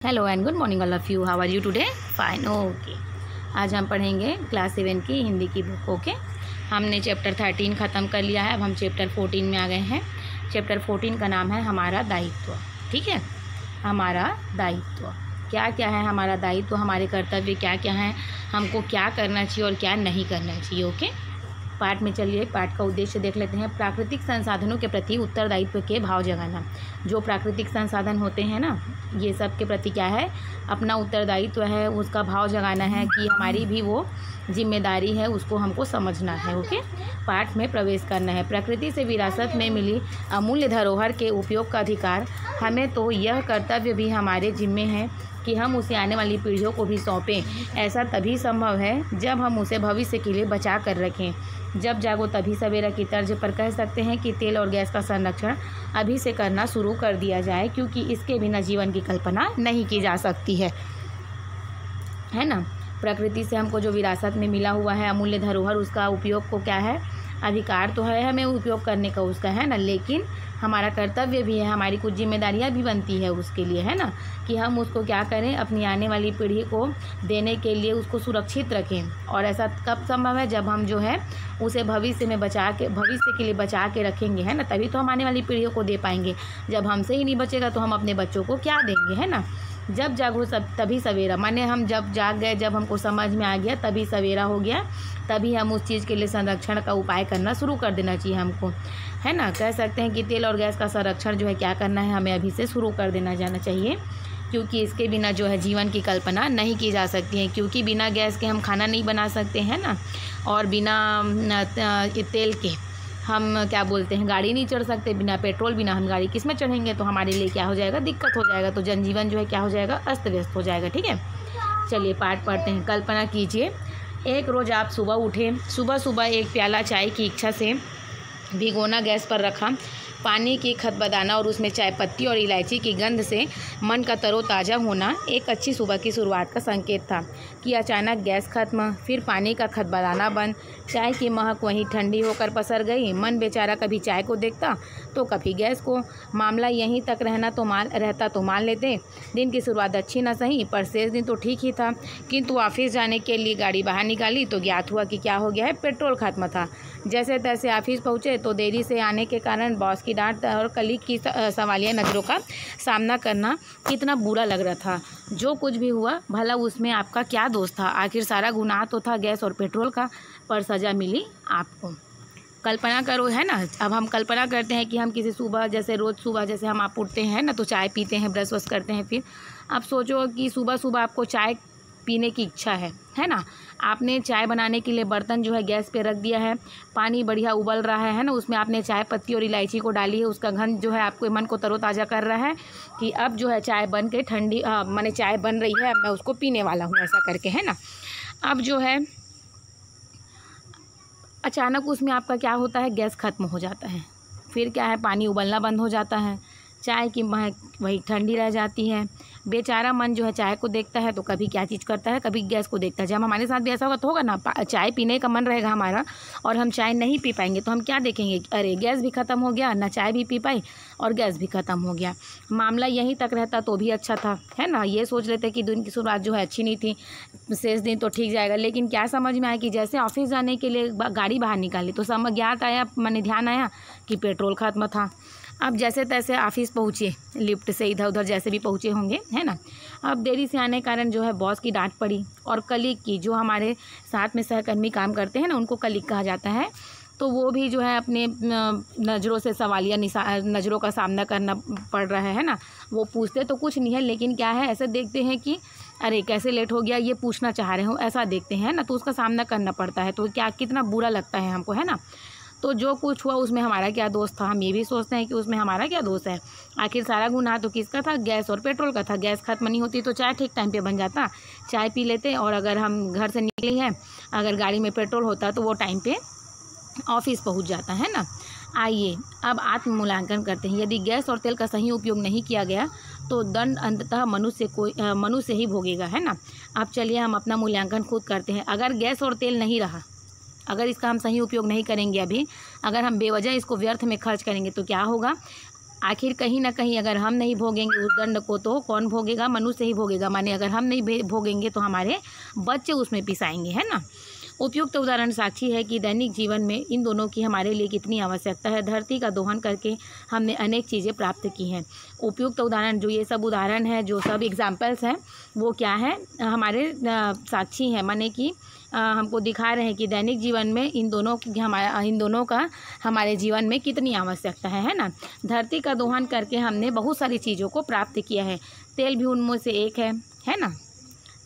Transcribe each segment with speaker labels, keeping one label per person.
Speaker 1: Hello and good morning all of you. How are you today? Fine, okay. आज हम पढ़ेंगे class 7 की हिंदी की बुक। ओके, हमने चैप्टर 13 ख़त्म कर लिया है। अब हम चैप्टर 14 में आ गए हैं। चैप्टर 14 का नाम है हमारा दायित्व। ठीक है, हमारा दायित्व क्या क्या है, हमारा दायित्व, हमारे कर्तव्य क्या क्या हैं, हमको क्या करना चाहिए और क्या नहीं करना चाहिए। ओके, पाठ में चलिए, पाठ का उद्देश्य देख लेते हैं। प्राकृतिक संसाधनों के प्रति उत्तरदायित्व के भाव जगाना। जो प्राकृतिक संसाधन होते हैं ना, ये सब के प्रति क्या है, अपना उत्तरदायित्व है, उसका भाव जगाना है कि हमारी भी वो जिम्मेदारी है, उसको हमको समझना है। ओके, पाठ में प्रवेश करना है। प्रकृति से विरासत में मिली अमूल्य धरोहर के उपयोग का अधिकार, हमें तो यह कर्तव्य भी हमारे जिम्मे है कि हम उसे आने वाली पीढ़ियों को भी सौंपें। ऐसा तभी संभव है जब हम उसे भविष्य के लिए बचा कर रखें। जब जागो तभी सवेरा की तर्ज पर कह सकते हैं कि तेल और गैस का संरक्षण अभी से करना शुरू कर दिया जाए, क्योंकि इसके बिना जीवन की कल्पना नहीं की जा सकती है ना। प्रकृति से हमको जो विरासत में मिला हुआ है अमूल्य धरोहर, उसका उपयोग को क्या है, अधिकार तो है हमें उपयोग करने का उसका, है ना, लेकिन हमारा कर्तव्य भी है, हमारी कुछ जिम्मेदारियां भी बनती है उसके लिए, है ना, कि हम उसको क्या करें, अपनी आने वाली पीढ़ी को देने के लिए उसको सुरक्षित रखें। और ऐसा कब संभव है, जब हम जो है उसे भविष्य के लिए बचा के रखेंगे, है ना, तभी तो हम आने वाली पीढ़ियों को दे पाएंगे। जब हमसे ही नहीं बचेगा तो हम अपने बच्चों को क्या देंगे, है ना। जब जागो तभी सवेरा, माने हम जब जाग गए, जब हमको समझ में आ गया तभी सवेरा हो गया, तभी हम उस चीज़ के लिए संरक्षण का उपाय करना शुरू कर देना चाहिए हमको, है ना। कह सकते हैं कि तेल और गैस का संरक्षण जो है क्या करना है, हमें अभी से शुरू कर देना जाना चाहिए, क्योंकि इसके बिना जो है जीवन की कल्पना नहीं की जा सकती है। क्योंकि बिना गैस के हम खाना नहीं बना सकते हैं ना, और बिना तेल के हम क्या बोलते हैं गाड़ी नहीं चढ़ सकते, बिना पेट्रोल बिना हम गाड़ी किस में चढ़ेंगे, तो हमारे लिए क्या हो जाएगा, दिक्कत हो जाएगा, तो जनजीवन जो है क्या हो जाएगा, अस्त व्यस्त हो जाएगा। ठीक है, चलिए पाठ पढ़ते हैं। कल्पना कीजिए, एक रोज़ आप सुबह उठे, सुबह एक प्याला चाय की इच्छा से भिगोना गैस पर रखा, पानी की खदबदाना और उसमें चाय पत्ती और इलायची की गंध से मन का तरोताज़ा होना एक अच्छी सुबह की शुरुआत का संकेत था कि अचानक गैस खत्म, फिर पानी का खदबदाना बंद, चाय की महक वहीं ठंडी होकर पसर गई। मन बेचारा कभी चाय को देखता तो कभी गैस को। मामला यहीं तक रहता तो मान लेते। दिन की शुरुआत अच्छी न सही, पर शेष दिन तो ठीक ही था। किंतु ऑफिस जाने के लिए गाड़ी बाहर निकाली तो ज्ञात हुआ कि क्या हो गया है, पेट्रोल खत्म था। जैसे तैसे ऑफिस पहुँचे तो देरी से आने के कारण बॉस की डांट और कलीग की सवालिया नज़रों का सामना करना कितना बुरा लग रहा था। जो कुछ भी हुआ भला उसमें आपका क्या दोष था, आखिर सारा गुनाह तो था गैस और पेट्रोल का, पर सज़ा मिली आपको। कल्पना करो, है ना। अब हम कल्पना करते हैं कि हम किसी सुबह, जैसे रोज़ सुबह जैसे हम आप उठते हैं ना, तो चाय पीते हैं, ब्रश वश करते हैं, फिर आप सोचो कि सुबह आपको चाय पीने की इच्छा है ना। आपने चाय बनाने के लिए बर्तन जो है गैस पे रख दिया है, पानी बढ़िया उबल रहा है ना, उसमें आपने चाय पत्ती और इलायची को डाली है, उसका गंध जो है आपके मन को तरोताज़ा कर रहा है कि अब जो है चाय बन के ठंडी, माने चाय बन रही है, अब मैं उसको पीने वाला हूँ, ऐसा करके, है ना। अब जो है अचानक उसमें आपका क्या होता है, गैस ख़त्म हो जाता है, फिर क्या है, पानी उबलना बंद हो जाता है, चाय की महक वही ठंडी रह जाती है। बेचारा मन जो है चाय को देखता है तो कभी क्या चीज़ करता है, कभी गैस को देखता है। जब हमारे साथ भी ऐसा होगा तो होगा ना, चाय पीने का मन रहेगा हमारा और हम चाय नहीं पी पाएंगे, तो हम क्या देखेंगे, अरे गैस भी ख़त्म हो गया, ना चाय भी पी पाई और गैस भी ख़त्म हो गया। मामला यहीं तक रहता तो भी अच्छा था, है ना। ये सोच लेते कि दिन की शुरुआत जो है अच्छी नहीं थी, शेष दिन तो ठीक जाएगा। लेकिन क्या समझ में आया कि जैसे ऑफिस जाने के लिए गाड़ी बाहर निकाली तो ज्ञात आया, मैंने ध्यान आया कि पेट्रोल खत्म था। अब जैसे तैसे ऑफिस पहुँचे, लिफ्ट से इधर उधर जैसे भी पहुँचे होंगे, है ना। अब देरी से आने के कारण जो है बॉस की डांट पड़ी और कलीग की, जो हमारे साथ में सहकर्मी काम करते हैं ना, उनको कलीग कहा जाता है, तो वो भी जो है अपने नज़रों से सवालिया नज़रों का सामना करना पड़ रहा है ना। वो पूछते तो कुछ नहीं है, लेकिन क्या है, ऐसे देखते हैं कि अरे कैसे लेट हो गया, ये पूछना चाह रहे हो, ऐसा देखते हैं ना, तो उसका सामना करना पड़ता है, तो क्या कितना बुरा लगता है हमको, है ना। तो जो कुछ हुआ उसमें हमारा क्या दोष था, हम ये भी सोचते हैं कि उसमें हमारा क्या दोष है। आखिर सारा गुनाह तो किसका था, गैस और पेट्रोल का था। गैस खत्म नहीं होती तो चाय ठीक टाइम पे बन जाता, चाय पी लेते, और अगर हम घर से निकले हैं, अगर गाड़ी में पेट्रोल होता तो वो टाइम पे ऑफिस पहुंच जाता, है ना। आइए अब आत्म मूल्यांकन करते हैं। यदि गैस और तेल का सही उपयोग नहीं किया गया तो दंड अंततः मनुष्य ही भोगेगा, है ना। अब चलिए हम अपना मूल्यांकन खुद करते हैं। अगर गैस और तेल नहीं रहा, अगर इसका हम सही उपयोग नहीं करेंगे, अभी अगर हम बेवजह इसको व्यर्थ में खर्च करेंगे तो क्या होगा, आखिर कहीं ना कहीं अगर हम नहीं भोगेंगे उस दंड को तो कौन भोगेगा? मनुष्य ही भोगेगा। माने अगर हम नहीं भोगेंगे तो हमारे बच्चे उसमें पिसाएंगे, है ना। उपयुक्त उदाहरण साक्षी है कि दैनिक जीवन में इन दोनों की हमारे लिए कितनी आवश्यकता है। धरती का दोहन करके हमने अनेक चीज़ें प्राप्त की हैं। उपयुक्त उदाहरण जो ये सब उदाहरण है, जो सब एग्जाम्पल्स हैं, वो क्या है? हमारे साक्षी हैं, माने कि हमको दिखा रहे हैं कि दैनिक जीवन में इन दोनों का हमारे जीवन में कितनी आवश्यकता है ना। धरती का दोहन करके हमने बहुत सारी चीज़ों को प्राप्त किया है। तेल भी उनमें से एक है ना।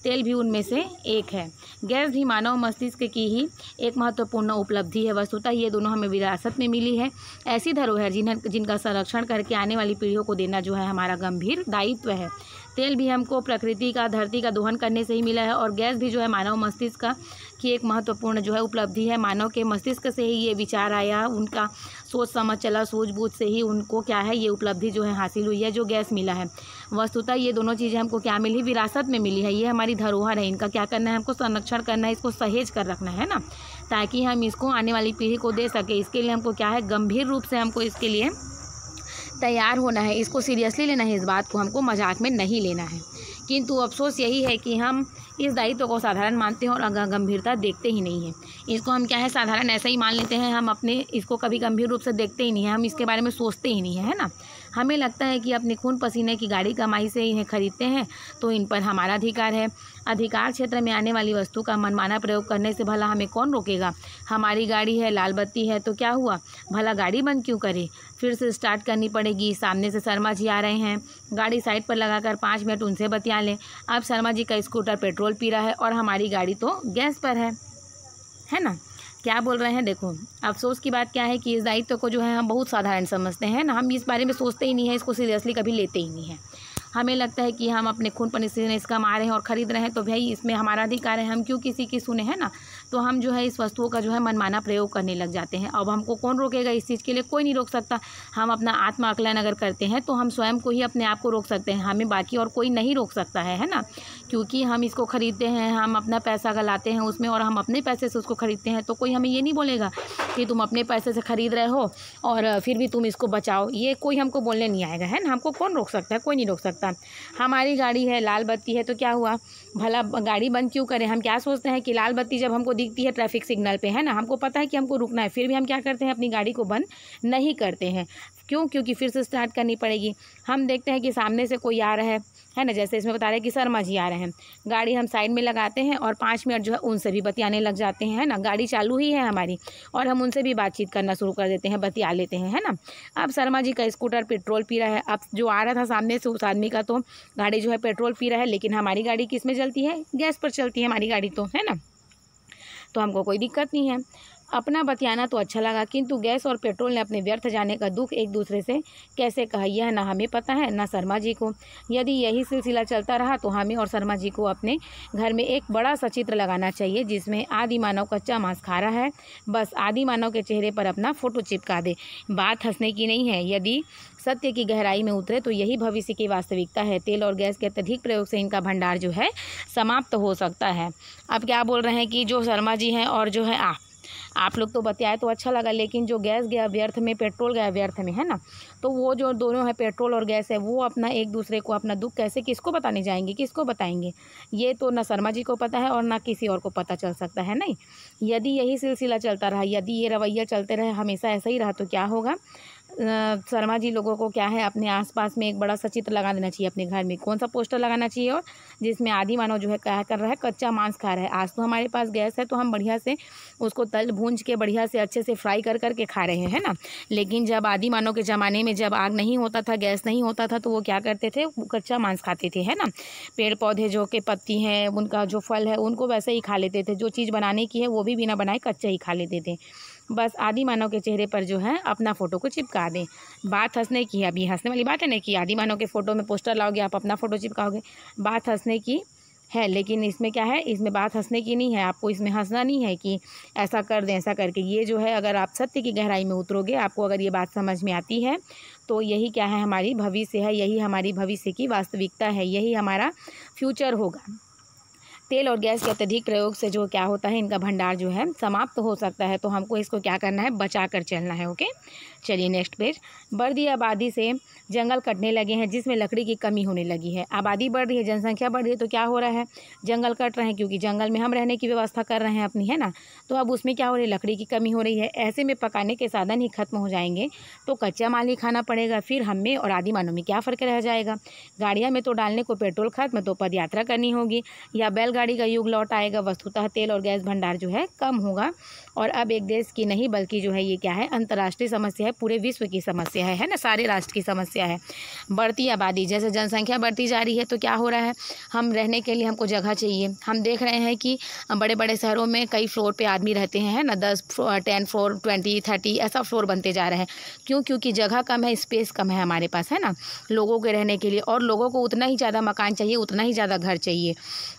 Speaker 1: तेल भी उनमें से एक है। गैस भी मानव मस्तिष्क की ही एक महत्वपूर्ण उपलब्धि है। वस्तुतः ये दोनों हमें विरासत में मिली है। ऐसी धरोहर जिनका संरक्षण करके आने वाली पीढ़ियों को देना जो है हमारा गंभीर दायित्व है। तेल भी हमको प्रकृति का, धरती का दोहन करने से ही मिला है, और गैस भी जो है मानव मस्तिष्क की एक महत्वपूर्ण जो है उपलब्धि है। मानव के मस्तिष्क से ही ये विचार आया, उनका सोच समझ चला, सूझबूझ से ही उनको क्या है ये उपलब्धि जो है हासिल हुई है, जो गैस मिला है। वस्तुतः ये दोनों चीज़ें हमको क्या मिली? विरासत में मिली है। ये हमारी धरोहर है। इनका क्या करना है? हमको संरक्षण करना है, इसको सहेज कर रखना है ना, ताकि हम इसको आने वाली पीढ़ी को दे सके। इसके लिए हमको क्या है? गंभीर रूप से हमको इसके लिए तैयार होना है। इसको सीरियसली लेना है, इस बात को हमको मजाक में नहीं लेना है। किंतु अफसोस यही है कि हम इस दायित्व को साधारण मानते हैं और गंभीरता देखते ही नहीं हैं। इसको हम क्या है? साधारण ऐसा ही मान लेते हैं। हम अपने इसको कभी गंभीर रूप से देखते ही नहीं हैं, हम इसके बारे में सोचते ही नहीं है ना। हमें लगता है कि अपने खून पसीने की गाड़ी कमाई से इन्हें खरीदते हैं तो इन पर हमारा अधिकार है। अधिकार क्षेत्र में आने वाली वस्तु का मनमाना प्रयोग करने से भला हमें कौन रोकेगा? हमारी गाड़ी है, लाल बत्ती है तो क्या हुआ? भला गाड़ी बंद क्यों करे? फिर से स्टार्ट करनी पड़ेगी। सामने से शर्मा जी आ रहे हैं, गाड़ी साइड पर लगाकर 5 मिनट उनसे बतिया लें। अब शर्मा जी का स्कूटर पेट्रोल पी रहा है और हमारी गाड़ी तो गैस पर है ना। क्या बोल रहे हैं? देखो, अफसोस की बात क्या है कि इस दायित्व को जो है हम बहुत साधारण समझते हैं ना। हम इस बारे में सोचते ही नहीं है, इसको सीरियसली कभी लेते ही नहीं है। हमें लगता है कि हम अपने खून पसीने इसका कमा रहे हैं और ख़रीद रहे हैं तो भाई इसमें हमारा अधिकार है, हम क्यों किसी की सुने, है ना। तो हम जो है इस वस्तुओं का जो है मनमाना प्रयोग करने लग जाते हैं। अब हमको कौन रोकेगा? इस चीज़ के लिए कोई नहीं रोक सकता। हम अपना आत्म आकलन अगर करते हैं तो हम स्वयं को ही अपने आप को रोक सकते हैं, हमें बाकी और कोई नहीं रोक सकता है ना। क्योंकि हम इसको ख़रीदते हैं, हम अपना पैसा गलाते हैं उसमें और हम अपने पैसे से उसको ख़रीदते हैं, तो कोई हमें ये नहीं बोलेगा कि तुम अपने पैसे से ख़रीद रहे हो और फिर भी तुम इसको बचाओ। ये कोई हमको बोलने नहीं आएगा, है ना। हमको कौन रोक सकता है? कोई नहीं रोक सकता। हमारी गाड़ी है, लाल बत्ती है तो क्या हुआ? भला गाड़ी बंद क्यों करें? हम क्या सोचते हैं कि लाल बत्ती जब हमको दिखती है ट्रैफिक सिग्नल पे, है ना, हमको पता है कि हमको रुकना है, फिर भी हम क्या करते हैं? अपनी गाड़ी को बंद नहीं करते हैं। क्यों? क्योंकि फिर से स्टार्ट करनी पड़ेगी। हम देखते हैं कि सामने से कोई आ रहा है ना, जैसे इसमें बता रहे हैं कि शर्मा जी आ रहे हैं, गाड़ी हम साइड में लगाते हैं और 5 मिनट जो है उनसे भी बतियाने लग जाते हैं, है ना। गाड़ी चालू ही है हमारी और हम उनसे भी बातचीत करना शुरू कर देते हैं, बतिया लेते हैं, है ना। अब शर्मा जी का स्कूटर पेट्रोल पी रहा है। अब जो आ रहा था सामने से उस आदमी का तो गाड़ी जो है पेट्रोल पी रहा है, लेकिन हमारी गाड़ी किस में चलती है? गैस पर चलती है हमारी गाड़ी तो, है ना। तो हमको कोई दिक्कत नहीं है। अपना बतियाना तो अच्छा लगा, किंतु गैस और पेट्रोल ने अपने व्यर्थ जाने का दुख एक दूसरे से कैसे कहा, यह ना हमें पता है ना शर्मा जी को। यदि यही सिलसिला चलता रहा तो हमें और शर्मा जी को अपने घर में एक बड़ा सा चित्र लगाना चाहिए जिसमें आदि मानव कच्चा मांस खा रहा है, बस आदि मानव के चेहरे पर अपना फ़ोटो चिपका दे। बात हंसने की नहीं है, यदि सत्य की गहराई में उतरे तो यही भविष्य की वास्तविकता है। तेल और गैस के अत्यधिक प्रयोग से इनका भंडार जो है समाप्त हो सकता है। अब क्या बोल रहे हैं कि जो शर्मा जी हैं और जो है आप लोग तो बतियाए तो अच्छा लगा, लेकिन जो गैस गया व्यर्थ में, पेट्रोल गया व्यर्थ में, है ना। तो वो जो दोनों है, पेट्रोल और गैस है, वो अपना एक दूसरे को अपना दुख कैसे किसको बताने जाएंगे, किसको बताएंगे? ये तो ना शर्मा जी को पता है और ना किसी और को पता चल सकता है। नहीं, यदि यही सिलसिला चलता रहा, यदि ये रवैया चलते रहे, हमेशा ऐसा ही रहा तो क्या होगा? शर्मा जी लोगों को क्या है अपने आसपास में एक बड़ा सा चित्र लगा देना चाहिए अपने घर में। कौन सा पोस्टर लगाना चाहिए? और जिसमें आदि मानव जो है क्या कर रहा है? कच्चा मांस खा रहा है। आज तो हमारे पास गैस है तो हम बढ़िया से उसको तल भूंज के बढ़िया से अच्छे से फ्राई कर करके खा रहे हैं, है ना। लेकिन जब आदि मानव के ज़माने में जब आग नहीं होता था, गैस नहीं होता था, तो वो क्या करते थे? कच्चा मांस खाते थे, है ना। पेड़ पौधे जो के पत्ती हैं, उनका जो फल है, उनको वैसे ही खा लेते थे। जो चीज़ बनाने की है वो भी बिना बनाए कच्चा ही खा लेते थे। बस आदि मानव के चेहरे पर जो है अपना फ़ोटो को चिपका दें। बात हंसने की है, अभी हंसने वाली बात है ना कि आदि मानव के फ़ोटो में पोस्टर लाओगे, आप अपना फ़ोटो चिपकाओगे। बात हंसने की है, लेकिन इसमें क्या है? इसमें बात हंसने की नहीं है। आपको इसमें हंसना नहीं है कि ऐसा कर दें, ऐसा करके। ये जो है, अगर आप सत्य की गहराई में उतरोगे, आपको अगर ये बात समझ में आती है तो यही क्या है? हमारी भविष्य है, यही हमारी भविष्य की वास्तविकता है, यही हमारा फ्यूचर होगा। तेल और गैस के अत्यधिक प्रयोग से जो क्या होता है, इनका भंडार जो है समाप्त हो सकता है। तो हमको इसको क्या करना है, बचा कर चलना है। ओके, चलिए नेक्स्ट पेज। बढ़ती आबादी से जंगल कटने लगे हैं जिसमें लकड़ी की कमी होने लगी है। आबादी बढ़ रही है, जनसंख्या बढ़ रही है, तो क्या हो रहा है, जंगल कट रहे हैं, क्योंकि जंगल में हम रहने की व्यवस्था कर रहे हैं अपनी, है ना। तो अब उसमें क्या हो रही है, लकड़ी की कमी हो रही है। ऐसे में पकाने के साधन ही खत्म हो जाएंगे तो कच्चा माल ही खाना पड़ेगा। फिर हम में और आदि मानव में क्या फ़र्क रह जाएगा। गाड़ियाँ में तो डालने को पेट्रोल खत्म, तो पद यात्रा करनी होगी या बैलगाड़ी का युग लौट आएगा। वस्तुतः तेल और गैस भंडार जो है कम होगा। और अब एक देश की नहीं बल्कि जो है ये क्या है, अंतर्राष्ट्रीय समस्या है, पूरे विश्व की समस्या है ना, सारे राष्ट्र की समस्या है। बढ़ती आबादी, जैसे जनसंख्या बढ़ती जा रही है तो क्या हो रहा है, हम रहने के लिए हमको जगह चाहिए। हम देख रहे हैं कि बड़े बड़े शहरों में कई फ्लोर पे आदमी रहते हैं, है ना, 10 10 फ्लोर 20 30 ऐसा फ्लोर बनते जा रहे हैं। क्यों? क्योंकि जगह कम है, स्पेस कम है हमारे पास, है ना, लोगों के रहने के लिए। और लोगों को उतना ही ज़्यादा मकान चाहिए, उतना ही ज़्यादा घर चाहिए।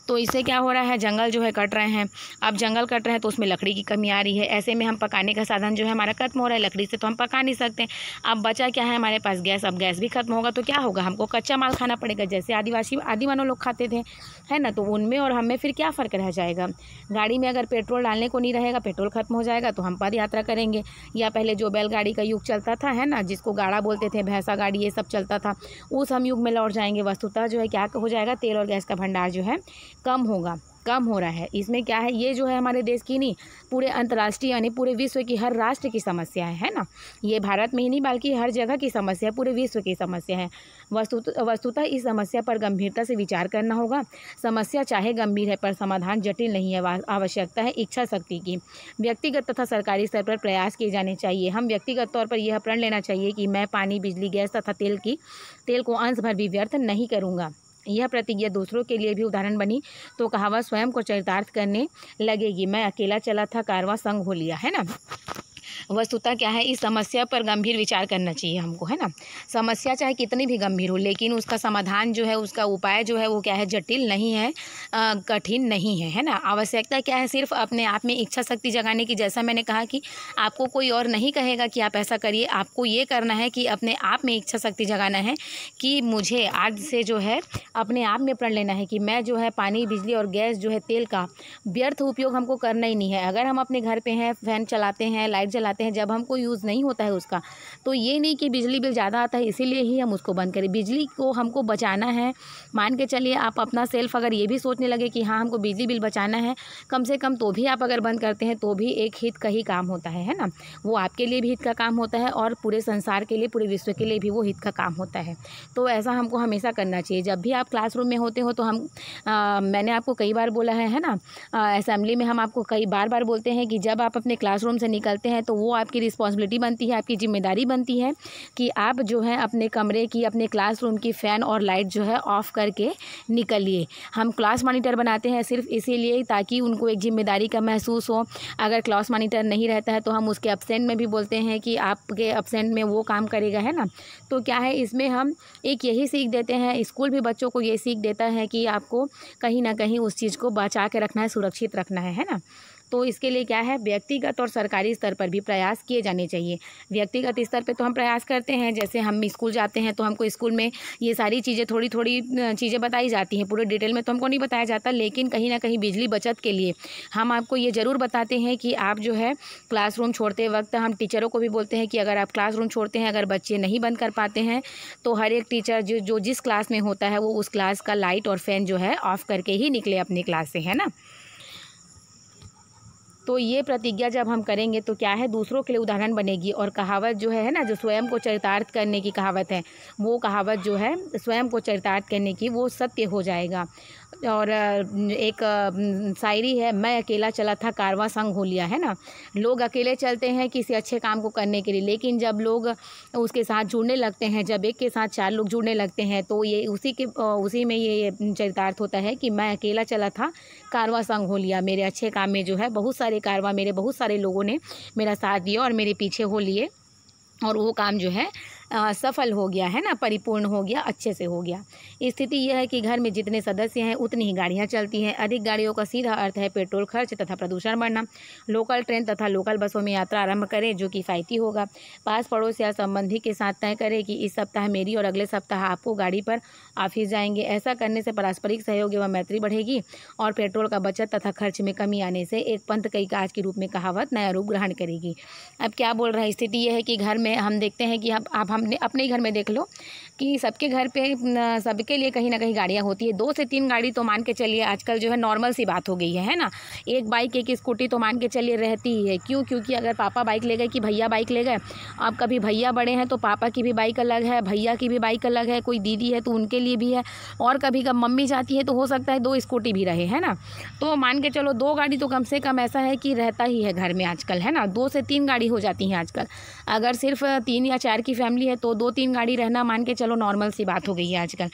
Speaker 1: तो इससे क्या हो रहा है, जंगल जो है कट रहे हैं। अब जंगल कट रहे हैं तो उसमें लकड़ी की कमी आ रही है। ऐसे में हम पकाने का साधन जो है हमारा खत्म हो रहा है। लकड़ी से तो हम पका नहीं सकते। अब बचा क्या है हमारे पास, गैस। अब गैस भी खत्म होगा तो क्या होगा, हमको कच्चा माल खाना पड़ेगा, जैसे आदि मानव लोग खाते थे, है ना। तो उनमें और हम में फिर क्या फ़र्क रह जाएगा। गाड़ी में अगर पेट्रोल डालने को नहीं रहेगा, पेट्रोल खत्म हो जाएगा तो हम पद यात्रा करेंगे। या पहले जो बैलगाड़ी का युग चलता था, है ना, जिसको गाड़ा बोलते थे, भैंसा गाड़ी, ये सब चलता था, उस हम युग में लौट जाएंगे। वस्तुतः जो है क्या हो जाएगा, तेल और गैस का भंडार जो है कम होगा, कम हो रहा है। इसमें क्या है, ये जो है हमारे देश की नहीं, पूरे अंतर्राष्ट्रीय यानी पूरे विश्व की हर राष्ट्र की समस्या है ना। ये भारत में ही नहीं बल्कि हर जगह की समस्या, पूरे विश्व की समस्या है। वस्तुतः इस समस्या पर गंभीरता से विचार करना होगा। समस्या चाहे गंभीर है पर समाधान जटिल नहीं है। आवश्यकता है इच्छा शक्ति की। व्यक्तिगत तथा सरकारी स्तर पर प्रयास किए जाने चाहिए। हम व्यक्तिगत तौर पर यह प्रण लेना चाहिए कि मैं पानी, बिजली, गैस तथा तेल को अंश भर भी व्यर्थ नहीं करूँगा। यह प्रतिज्ञा दूसरों के लिए भी उदाहरण बनी तो कहावत स्वयं को चरितार्थ करने लगेगी। मैं अकेला चला था, कारवां संग हो लिया, है ना। वस्तुतः क्या है, इस समस्या पर गंभीर विचार करना चाहिए हमको, है ना। समस्या चाहे कितनी भी गंभीर हो, लेकिन उसका समाधान जो है, उसका उपाय जो है वो क्या है, जटिल नहीं है, कठिन नहीं है ना। आवश्यकता क्या है, सिर्फ अपने आप में इच्छा शक्ति जगाने की। जैसा मैंने कहा कि आपको कोई और नहीं कहेगा कि आप ऐसा करिए, आपको ये करना है कि अपने आप में इच्छा शक्ति जगाना है कि मुझे आज से जो है अपने आप में प्रण लेना है कि मैं जो है पानी, बिजली और गैस जो है, तेल का व्यर्थ उपयोग हमको करना ही नहीं है। अगर हम अपने घर पे हैं, फैन चलाते हैं, लाइट जलाते हैं, जब हमको यूज़ नहीं होता है उसका, तो ये नहीं कि बिजली बिल ज़्यादा आता है इसीलिए ही हम उसको बंद करें। बिजली को हमको बचाना है। मान के चलिए आप अपना सेल्फ अगर ये भी सोचने लगे कि हाँ हमको बिजली बिल बचाना है कम से कम, तो भी आप अगर बंद करते हैं तो भी एक हित का ही काम होता है ना। वो आपके लिए भी हित का काम होता है और पूरे संसार के लिए, पूरे विश्व के लिए भी वो हित का काम होता है। तो ऐसा हमको हमेशा करना चाहिए। जब भी आप क्लासरूम में होते हो तो मैंने आपको कई बार बोला है ना, असेंबली में हम आपको कई बार बोलते हैं कि जब आप अपने क्लासरूम से निकलते हैं तो वो आपकी रिस्पॉन्सिबिलिटी बनती है, आपकी जिम्मेदारी बनती है कि आप जो है अपने कमरे की, अपने क्लासरूम की फ़ैन और लाइट जो है ऑफ़ करके निकलिए। हम क्लास मॉनिटर बनाते हैं सिर्फ इसीलिए ताकि उनको एक जिम्मेदारी का महसूस हो। अगर क्लास मॉनिटर नहीं रहता है तो हम उसके एब्सेंट में भी बोलते हैं कि आपके एब्सेंट में वो काम करेगा, है ना। तो क्या है, इसमें हम एक यही सीख देते हैं, स्कूल भी बच्चों को ये सीख देता है कि आपको कहीं ना कहीं उस चीज़ को बचा के रखना है, सुरक्षित रखना है ना। तो इसके लिए क्या है, व्यक्तिगत और सरकारी स्तर पर भी प्रयास किए जाने चाहिए। व्यक्तिगत स्तर पे तो हम प्रयास करते हैं, जैसे हम स्कूल जाते हैं तो हमको स्कूल में ये सारी चीज़ें थोड़ी थोड़ी चीज़ें बताई जाती हैं, पूरे डिटेल में तो हमको नहीं बताया जाता, लेकिन कहीं ना कहीं बिजली बचत के लिए हम आपको ये ज़रूर बताते हैं कि आप जो है क्लासरूम छोड़ते वक्त, हम टीचरों को भी बोलते हैं कि अगर आप क्लासरूम छोड़ते हैं, अगर बच्चे नहीं बंद कर पाते हैं तो हर एक टीचर जो जिस क्लास में होता है वो उस क्लास का लाइट और फैन जो है ऑफ़ करके ही निकले अपनी क्लास से, है ना। तो ये प्रतिज्ञा जब हम करेंगे तो क्या है, दूसरों के लिए उदाहरण बनेगी। और कहावत जो है ना, जो स्वयं को चरितार्थ करने की कहावत है, वो कहावत जो है स्वयं को चरितार्थ करने की, वो सत्य हो जाएगा। और एक शायरी है, मैं अकेला चला था, कारवां संग हो लिया, है ना। लोग अकेले चलते हैं किसी अच्छे काम को करने के लिए, लेकिन जब लोग उसके साथ जुड़ने लगते हैं, जब एक के साथ 4 लोग जुड़ने लगते हैं तो ये उसी में ये चरितार्थ होता है कि मैं अकेला चला था, कारवां संग हो लिया। मेरे अच्छे काम में जो है बहुत सारे बहुत सारे लोगों ने मेरा साथ दिया और मेरे पीछे हो लिए और वो काम जो है सफल हो गया है ना, परिपूर्ण हो गया, अच्छे से हो गया। स्थिति यह है कि घर में जितने सदस्य हैं उतनी ही गाड़ियाँ चलती हैं। अधिक गाड़ियों का सीधा अर्थ है पेट्रोल खर्च तथा प्रदूषण बढ़ना। लोकल ट्रेन तथा लोकल बसों में यात्रा आरंभ करें जो किफ़ायती होगा। पास पड़ोस या संबंधी के साथ तय करें कि इस सप्ताह मेरी और अगले सप्ताह आपको गाड़ी पर ऑफिस जाएंगे। ऐसा करने से पारस्परिक सहयोग एवं मैत्री बढ़ेगी और पेट्रोल का बचत तथा खर्च में कमी आने से एक पंथ कई काज के रूप में कहावत नया रूप ग्रहण करेगी। अब क्या बोल रहा है, स्थिति यह है कि घर में हम देखते हैं कि आप हमने अपने ही घर में देख लो कि सबके घर पे सबके लिए कहीं ना कहीं गाड़ियाँ होती है। 2 से 3 गाड़ी तो मान के चलिए आजकल जो है नॉर्मल सी बात हो गई है ना। एक बाइक एक स्कूटी तो मान के चलिए रहती ही है। क्यों? क्योंकि अगर पापा बाइक ले गए कि भैया बाइक ले गए, अब कभी भैया बड़े हैं तो पापा की भी बाइक अलग है, भैया की भी बाइक अलग है, कोई दीदी है तो उनके लिए भी है, और कभी कभी मम्मी जाती है तो हो सकता है 2 स्कूटी भी रहे, है ना। तो मान के चलो 2 गाड़ी तो कम से कम ऐसा है कि रहता ही है घर में आजकल, है ना। 2 से 3 गाड़ी हो जाती हैं आजकल। अगर सिर्फ 3 या 4 की फैमिली है तो 2-3 गाड़ी रहना मान के चलो नॉर्मल सी बात हो गई है आजकल।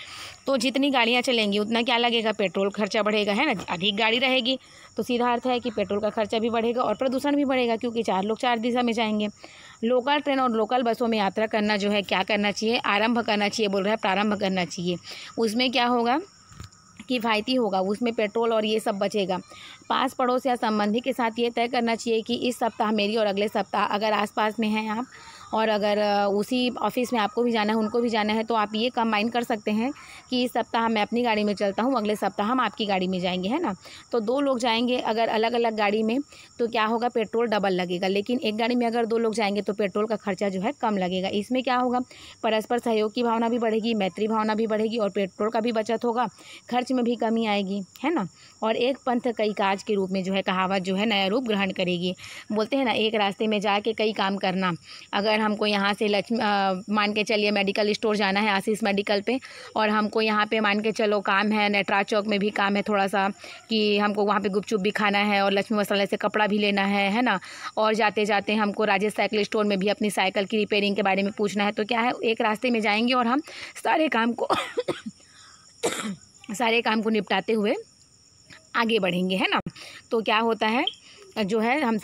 Speaker 1: तो जितनी गाड़ियाँ चलेंगी उतना क्या लगेगा, पेट्रोल खर्चा बढ़ेगा, है ना। अधिक गाड़ी रहेगी तो सीधा अर्थ है कि पेट्रोल का खर्चा भी बढ़ेगा और प्रदूषण भी बढ़ेगा, क्योंकि 4 लोग 4 दिशा में जाएंगे। लोकल ट्रेन और लोकल बसों में यात्रा करना जो है क्या करना चाहिए, आरंभ करना चाहिए, बोल रहा है प्रारंभ करना चाहिए। उसमें क्या होगा, किफ़ायती होगा, उसमें पेट्रोल और ये सब बचेगा। पास पड़ोस या संबंधी के साथ ये तय करना चाहिए कि इस सप्ताह मेरी और अगले सप्ताह, अगर आसपास में हैं आप और अगर उसी ऑफिस में आपको भी जाना है उनको भी जाना है तो आप ये कंबाइन कर सकते हैं कि इस सप्ताह मैं अपनी गाड़ी में चलता हूँ, अगले सप्ताह हम आपकी गाड़ी में जाएंगे, है ना। तो 2 लोग जाएंगे अगर अलग अलग गाड़ी में तो क्या होगा, पेट्रोल डबल लगेगा। लेकिन एक गाड़ी में अगर 2 लोग जाएंगे तो पेट्रोल का खर्चा जो है कम लगेगा। इसमें क्या होगा, परस्पर सहयोग की भावना भी बढ़ेगी, मैत्री भावना भी बढ़ेगी और पेट्रोल का भी बचत होगा, खर्च में भी कमी आएगी, है ना। और एक पंथ कई काज के रूप में जो है कहावत जो है नया रूप ग्रहण करेगी। बोलते हैं ना, एक रास्ते में जाके कई काम करना। अगर हमको यहाँ से मान के चलिए मेडिकल स्टोर जाना है, आशीष मेडिकल पे, और हमको यहाँ पे मान के चलो काम है, नटराज चौक में भी काम है थोड़ा सा कि हमको वहाँ पे गुपचुप भी खाना है और लक्ष्मी वस्त्रालय से कपड़ा भी लेना है ना। और जाते जाते हमको राजेश साइकिल स्टोर में भी अपनी साइकिल की रिपेयरिंग के बारे में पूछना है। तो क्या है, एक रास्ते में जाएंगे और हम सारे काम को सारे काम को निपटाते हुए आगे बढ़ेंगे, है ना। तो क्या होता है जो है हम